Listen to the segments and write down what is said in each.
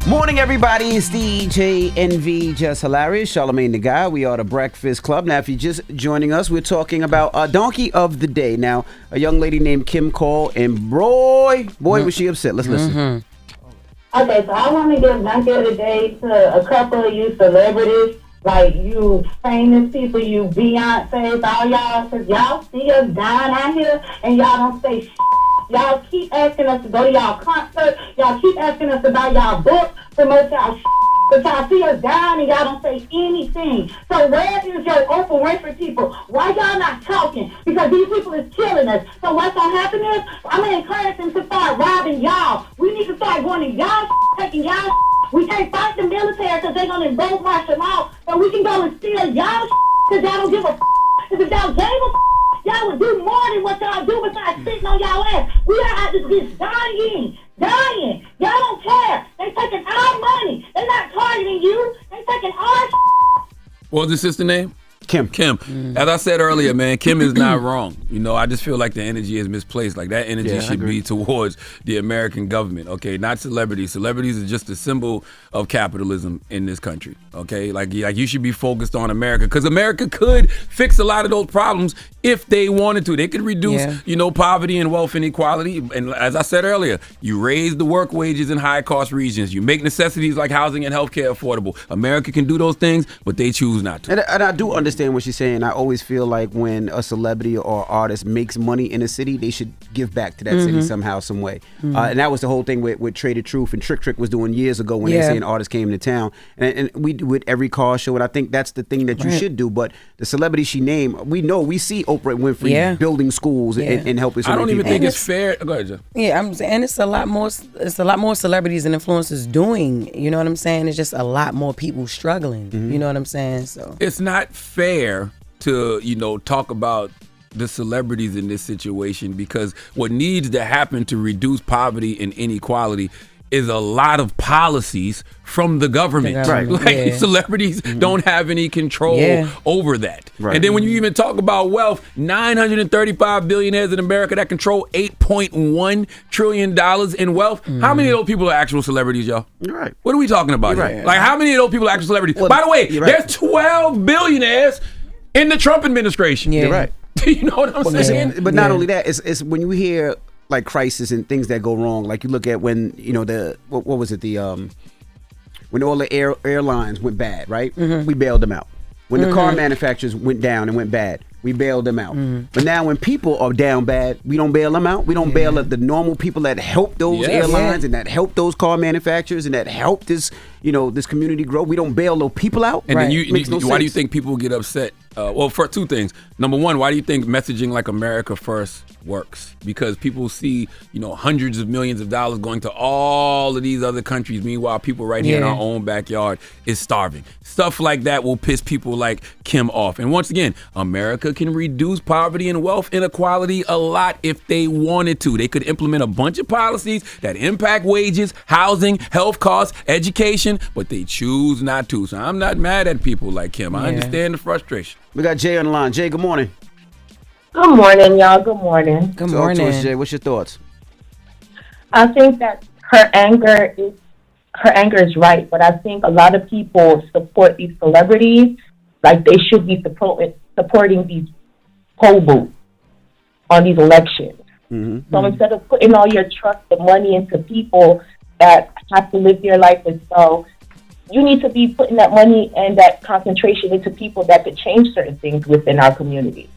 Morning, everybody. It's DJ NV, Jess Hilarious, Charlamagne the Guy. We are the Breakfast Club. Now, if you're just joining us, we're talking about a donkey of the day. Now, a young lady named Kim called, and boy, was she upset. Let's listen. Okay, so I want to give donkey of the day to a couple of you celebrities, like you famous people, you Beyonce's, all y'all, because y'all see us dying out here, and y'all don't say shit. Y'all keep asking us to go to y'all concert. Y'all keep asking us to buy y'all book, promote y'all shit. But y'all see us down and y'all don't say anything. So where is your Oprah Winfrey people? Why y'all not talking? Because these people is killing us. So what's going to happen is, I'm going to encourage them to start robbing y'all. We need to start going to y'all taking y'all. We can't fight the military because they're going to invoke martial law. So we can go and steal y'all because y'all don't give a if y'all gave a y'all would do more than what y'all do besides sitting on y'all ass. We are out this bitch dying. Y'all don't care. They taking our money. They not targeting you. They taking our What was the sister name? Kim. As I said earlier, man, Kim is not wrong. You know, I just feel like the energy is misplaced. Like that energy should be towards the American government, okay? Not celebrities. Celebrities are just a symbol of capitalism in this country, okay? Like you should be focused on America because America could fix a lot of those problems if they wanted to. They could reduce, poverty and wealth inequality. And as I said earlier, you raise the work wages in high-cost regions. You make necessities like housing and healthcare affordable. America can do those things, but they choose not to. And I do understand what she's saying. I always feel like when a celebrity or artist makes money in a city, they should give back to that city somehow, some way. And that was the whole thing with Traded Truth and Trick was doing years ago when they saying artists came to town. And we do it every car show, and I think that's the thing that you should do. But the celebrity she named, we see Oprah Winfrey building schools and helping so I don't many even people. think it's fair. Go ahead, Jeff. Yeah, I'm saying it's a lot more celebrities and influencers doing. You know what I'm saying? It's just a lot more people struggling. You know what I'm saying? So it's not fair to talk about the celebrities in this situation because what needs to happen to reduce poverty and inequality is a lot of policies from the government. Right. Like celebrities don't have any control over that. Right. And then when you even talk about wealth, 935 billionaires in America that control $8.1 trillion in wealth. How many of those people are actual celebrities, y'all? You're right. What are we talking about here? Right. Like how many of those people are actual celebrities? Well, by the way, there's 12 billionaires in the Trump administration. You're right. You know what I'm saying? But not only that, it's when you hear like crisis and things that go wrong, like you look at when what was it when all the airlines went bad, right? We bailed them out. When the car manufacturers went down and went bad, we bailed them out. But now when people are down bad, we don't bail them out. We don't bail the normal people that help those airlines and that help those car manufacturers and that help this this community grow. We don't bail those people out. And then why do you think people get upset? Well, for two things. Number one, why do you think messaging like America First works? Because people see, hundreds of millions of dollars going to all of these other countries. Meanwhile, people right here in our own backyard is starving. Stuff like that will piss people like Kim off. And once again, America can reduce poverty and wealth inequality a lot if they wanted to. They could implement a bunch of policies that impact wages, housing, health costs, education, but they choose not to. So I'm not mad at people like Kim. I understand the frustration. We got Jay on the line. Jay, good morning. Good morning, y'all. Good morning. good Talk morning. to us, Jay. What's your thoughts? I think that her anger is right, but I think a lot of people support these celebrities like they should be supporting these poll booths on these elections. So instead of putting all your trust and money into people that have to live their life themselves, you need to be putting that money and that concentration into people that could change certain things within our community.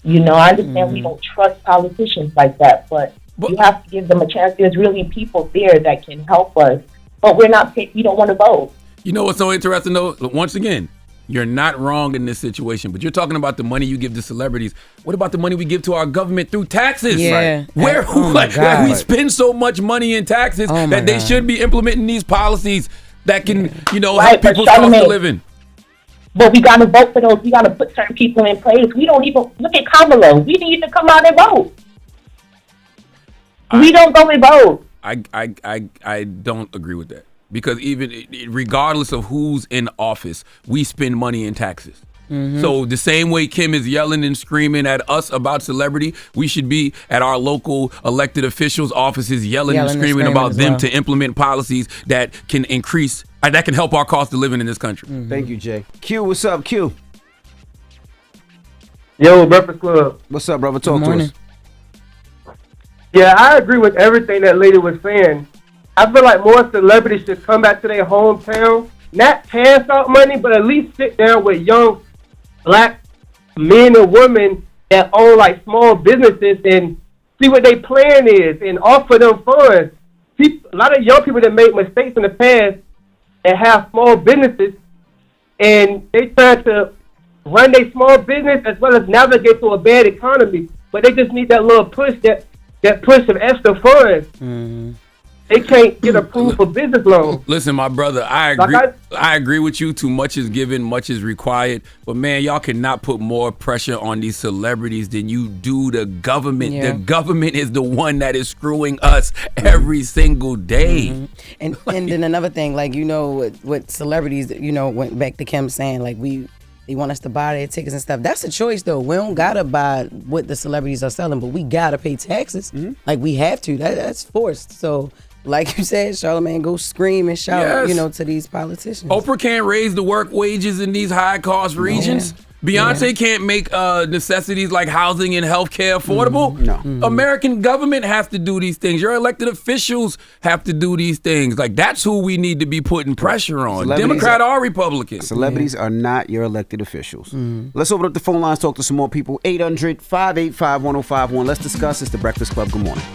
I understand we don't trust politicians like that, but you have to give them a chance. There's really people there that can help us, but we don't want to vote. You know what's so interesting though? Once again, you're not wrong in this situation, but you're talking about the money you give to celebrities. What about the money we give to our government through taxes? Yeah. Where God. we spend so much money in taxes that they should be implementing these policies that can, help people's cost of living. But we got to vote for those. We got to put certain people in place. We don't even look at Kamala. We need to come out and vote. We don't go and vote. I don't agree with that because even regardless of who's in office, we spend money in taxes. So the same way Kim is yelling and screaming at us about celebrity, we should be at our local elected officials' offices yelling and screaming about them to implement policies that can increase, that can help our cost of living in this country. Thank you, Jay. Q, what's up, Q? Yo, Breakfast Club. What's up, brother? Talk to us. Yeah, I agree with everything that lady was saying. I feel like more celebrities should come back to their hometown, not pass out money, but at least sit down with young black men and women that own like small businesses and see what their plan is and offer them funds. A lot of young people that make mistakes in the past and have small businesses, and they try to run their small business as well as navigate through a bad economy, but they just need that little push, that push of extra funds. They can't get approved for business loans. Listen, my brother, I agree. I agree with you. Too much is given, much is required. But man, y'all cannot put more pressure on these celebrities than you do the government. Yeah. The government is the one that is screwing us every single day. And then another thing, like, you know, what celebrities, you know, went back to Kim saying, like, they want us to buy their tickets and stuff. That's a choice, though. We don't gotta buy what the celebrities are selling, but we gotta pay taxes. Like, we have to. That's forced. So, like you said, Charlamagne, go scream and shout, you know, to these politicians. Oprah can't raise the work wages in these high cost regions. Beyonce can't make necessities like housing and healthcare affordable. American government has to do these things. Your elected officials have to do these things. Like, that's who we need to be putting pressure on. Democrat or Republican. Celebrities are not your elected officials. Let's open up the phone lines, talk to some more people. 800-585-1051. Let's discuss. It's the Breakfast Club. Good morning.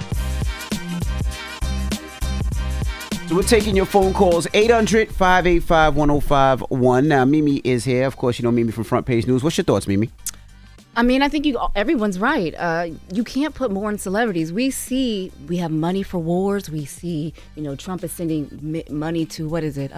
So we're taking your phone calls, 800-585-1051. Now, Mimi is here. Of course, you know Mimi from Front Page News. What's your thoughts, Mimi? I mean, I think everyone's right. You can't put more in celebrities. We have money for wars. We see, you know, Trump is sending money to, what is it?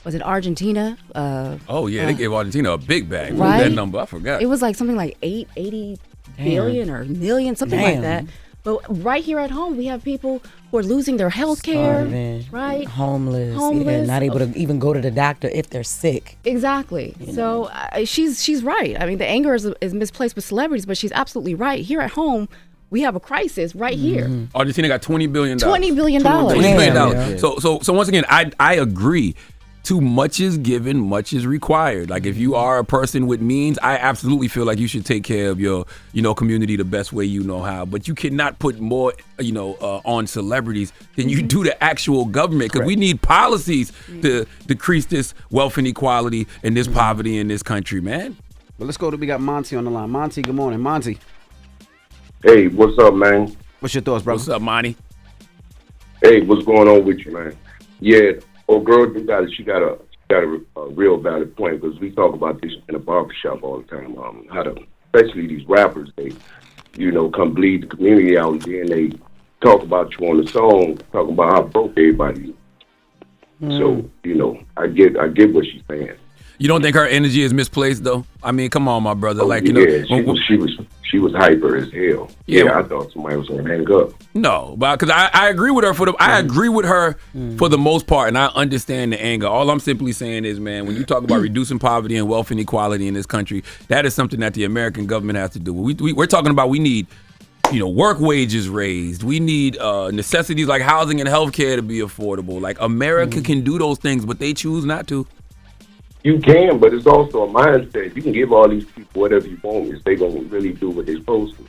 Was it Argentina? They gave Argentina a big bag. Right? What was that number? I forgot. It was like something like 80 billion or million, something like that. But right here at home, we have people who are losing their health care, right? Homeless, yeah, not able to even go to the doctor if they're sick. Exactly. So she's right. I mean, the anger is misplaced with celebrities, but she's absolutely right. Here at home, we have a crisis right here. Argentina got $20 billion. $20 billion. $20 billion. So once again, I agree. Too much is given, much is required. Like, if you are a person with means, I absolutely feel like you should take care of your, you know, community the best way you know how. But you cannot put more, you know, on celebrities than you do the actual government, because we need policies to decrease this wealth inequality and this poverty in this country, man. Well, let's go to, we got Monty on the line. Monty, good morning. Monty. Hey, what's up, man? What's your thoughts, brother? What's up, Monty? Hey, what's going on with you, man? Yeah. Oh, girl, she got a real valid point, because we talk about this in the barbershop all the time. How to, especially these rappers, they, you know, come bleed the community out, and then they talk about you on the song, talking about how broke everybody is. So, you know, I get what she's saying. You don't think her energy is misplaced, though? I mean, come on, my brother. Like, you know, she was hyper as hell. Yeah, I thought somebody was gonna hang up. No, but because I agree with her for the most part, and I understand the anger. All I'm simply saying is, man, when you talk about reducing poverty and wealth inequality in this country, that is something that the American government has to do. We're talking about, we need, you know, work wages raised. We need necessities like housing and healthcare to be affordable. Like, America can do those things, but they choose not to. You can, but it's also a mindset. You can give all these people whatever you want if they gonna really do what they're supposed to.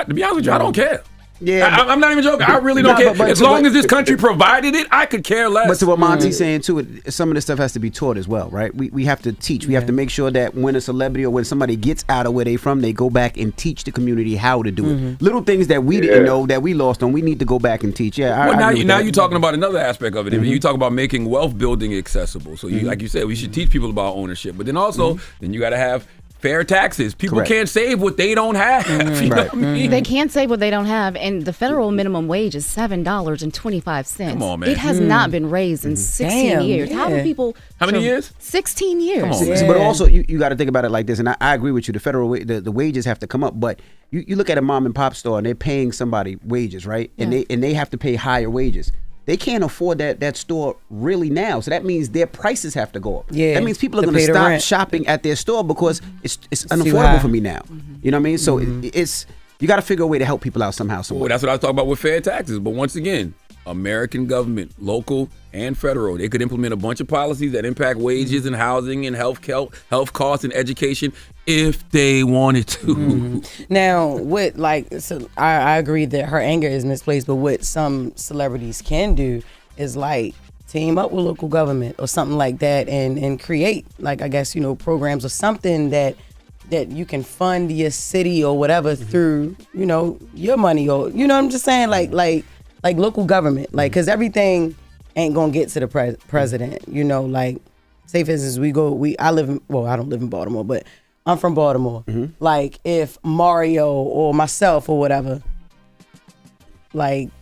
To be honest with you, I don't care. Yeah, I'm not even joking. I really don't care. As long as this country provided it, I could care less. But to what Monty's saying too, some of this stuff has to be taught as well, right? We have to teach. We have to make sure that when a celebrity or when somebody gets out of where they from, they go back and teach the community how to do it. Little things that we didn't know, that we lost on, we need to go back and teach. Now you're talking about another aspect of it. You talk about making wealth building accessible. So you, like you said, we should teach people about ownership. But then also, then you got to have fair taxes. People can't save what they don't have. You know what I mean? They can't save what they don't have, and the federal minimum wage is $7.25. Come on, man. It has not been raised in 16 years. How do people? How many years? 16 years. Come on, man. But also, you got to think about it like this, and I agree with you. The federal the wages have to come up, but you look at a mom and pop store, and they're paying somebody wages, right? And they have to pay higher wages. they can't afford that store really now. So that means their prices have to go up. Yeah, that means people are to going to pay the stop rent. shopping at their store because it's too unaffordable high. for me now. You know what I mean? So it's you got to figure a way to help people out somehow. Well, that's what I was talking about with fair taxes. But once again, American government, local and federal, they could implement a bunch of policies that impact wages and housing and health costs and education if they wanted to. Now, what so I agree that her anger is misplaced, but what some celebrities can do is team up with local government or something like that and create I guess programs or something that you can fund your city or whatever through your money or I'm just saying like local government because everything ain't gonna get to the president. Say for instance I don't live in Baltimore, but I'm from Baltimore. If Mario or myself or whatever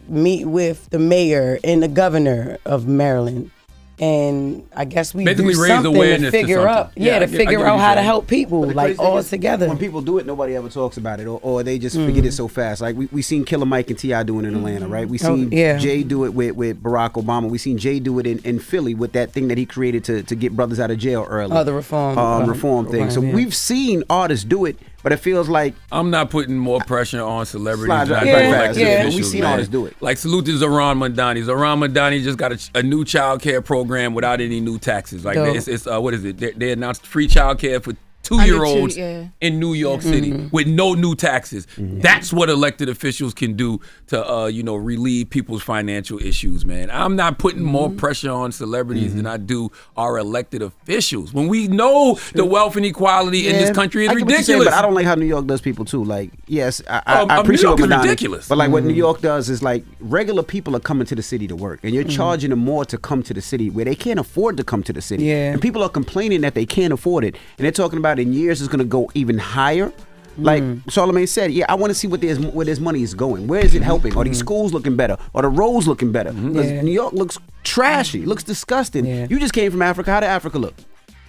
meet with the mayor and the governor of Maryland, and I guess we basically do raise something awareness to figure to out, something. to figure out how to help people, But the crazy thing all is, together. When people do it, nobody ever talks about it, or they just forget it so fast. Like we seen Killer Mike and T.I. doing it in Atlanta, right? We seen Jay do it with Barack Obama. We seen Jay do it in Philly with that thing that he created to get brothers out of jail early. The reform thing. So we've seen artists do it, but it feels like I'm not putting more pressure on celebrities than I do elected officials. We've seen artists do it. Like salute to Zoran Mandani. Zoran Mandani just got a new child care program without any new taxes. It's what is it? They announced free child care for 2-year-olds in New York City with no new taxes. That's what elected officials can do to relieve people's financial issues, man. I'm not putting more pressure on celebrities than I do our elected officials. When we know the wealth inequality in this country is ridiculous. Saying, but I don't like how New York does people too. Yes, I appreciate New York what Madonna, is ridiculous. But what New York does is regular people are coming to the city to work, and you're charging them more to come to the city where they can't afford to come to the city. And people are complaining that they can't afford it, and they're talking about in years it's going to go even higher. Like Charlamagne said, I want to see where this money is going. Where is it helping? Are these schools looking better? Are the roads looking better? Because New York looks trashy, looks disgusting. You just came from Africa. How did Africa look?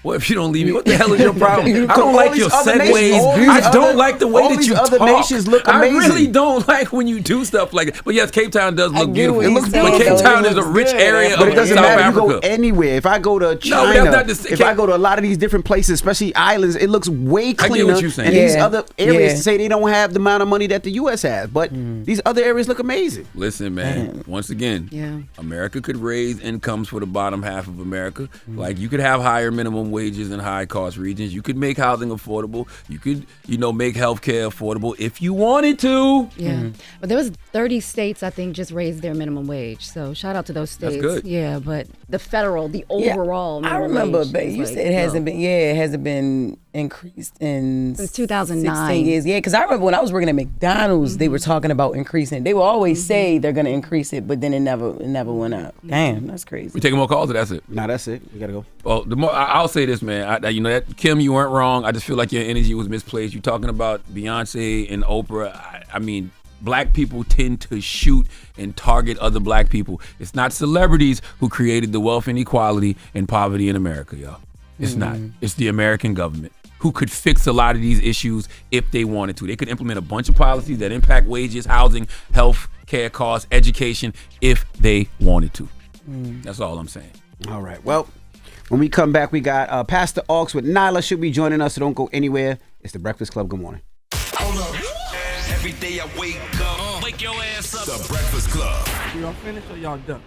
Well, if you don't leave me, what the hell is your problem? I don't like your segues. I don't like the way that you other talk. nations look amazing. I really don't like when you do stuff like that. But yes, Cape Town does look beautiful. It looks beautiful. But Cape Town is a rich area but it of doesn't South matter. Africa. You go anywhere. If I go to China, if I go to a lot of these different places, especially islands, it looks way cleaner. I get what you're saying. And these other areas say they don't have the amount of money that the U.S. has, but these other areas look amazing. Listen, man. Once again, America could raise incomes for the bottom half of America. Like you could have higher minimum wages in high cost regions. You could make housing affordable. You could, make healthcare affordable if you wanted to. But there was 30 states I think just raised their minimum wage. So shout out to those states. That's good. Yeah, but the overall minimum I remember, wage but you said it hasn't been increased since 2009. 16 years. Yeah, because I remember when I was working at McDonald's, they were talking about increasing it. They will always say they're going to increase it, but then it never went up. Damn, that's crazy. We taking more calls, or that's it? Nah, that's it. We gotta go. Well, I'll say this, man. That Kim, you weren't wrong. I just feel like your energy was misplaced. You're talking about Beyonce and Oprah. I mean, black people tend to shoot and target other black people. It's not celebrities who created the wealth inequality and poverty in America, y'all. It's not. It's the American government who could fix a lot of these issues if they wanted to. They could implement a bunch of policies that impact wages, housing, health care costs, education if they wanted to. That's all I'm saying. All right. Well, when we come back, we got Pastor Aux with Nyla should be joining us, so don't go anywhere. It's the Breakfast Club. Good morning. Hold up. Every day I wake up, wake your ass up. The Breakfast Club. Y'all finished or y'all done?